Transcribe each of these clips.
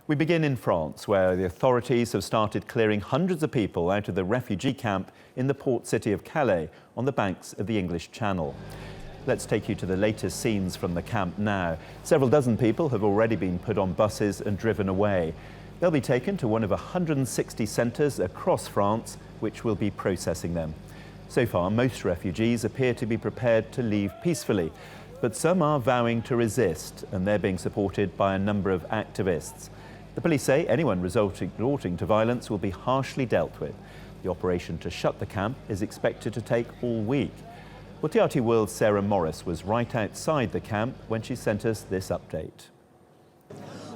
We begin in France, where the authorities have started clearing hundreds of people out of the refugee camp in the port city of Calais on the banks of the English Channel. Let's take you to the latest scenes from the camp now. Several dozen people have already been put on buses and driven away. They'll be taken to one of 160 centres across France, which will be processing them. So far, most refugees appear to be prepared to leave peacefully, but some are vowing to resist, and they're being supported by a number of activists. The police say anyone resorting to violence will be harshly dealt with. The operation to shut the camp is expected to take all week. Well, TRT World's Sarah Morice was right outside the camp when she sent us this update.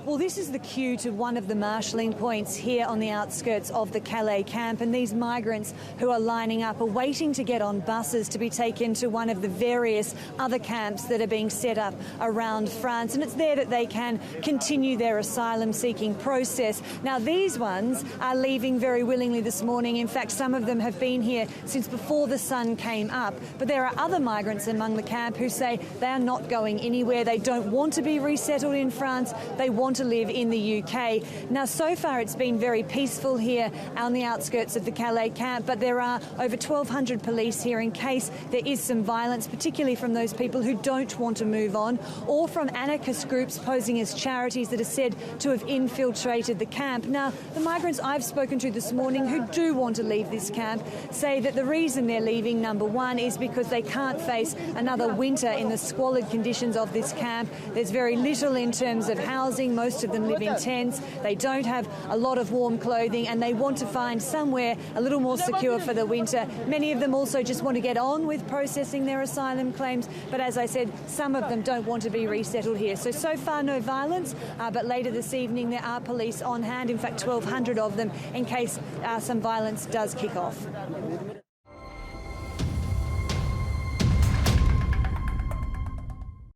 Well, this is the queue to one of the marshalling points here on the outskirts of the Calais camp, and these migrants who are lining up are waiting to get on buses to be taken to one of the various other camps that are being set up around France, and it's there that they can continue their asylum-seeking process. Now, these ones are leaving very willingly this morning. In fact, some of them have been here since before the sun came up, but there are other migrants among the camp who say they are not going anywhere. They don't want to be resettled in France. They want to live in the UK. Now, so far it's been very peaceful here on the outskirts of the Calais camp, but there are over 1,200 police here in case there is some violence, particularly from those people who don't want to move on, or from anarchist groups posing as charities that are said to have infiltrated the camp. Now, the migrants I've spoken to this morning who do want to leave this camp say that the reason they're leaving, number one, is because they can't face another winter in the squalid conditions of this camp. There's very little in terms of housing. Most of them live in tents. They don't have a lot of warm clothing, and they want to find somewhere a little more secure for the winter. Many of them also just want to get on with processing their asylum claims, but as I said, some of them don't want to be resettled here. So far no violence, but later this evening there are police on hand, in fact 1,200 of them, in case some violence does kick off.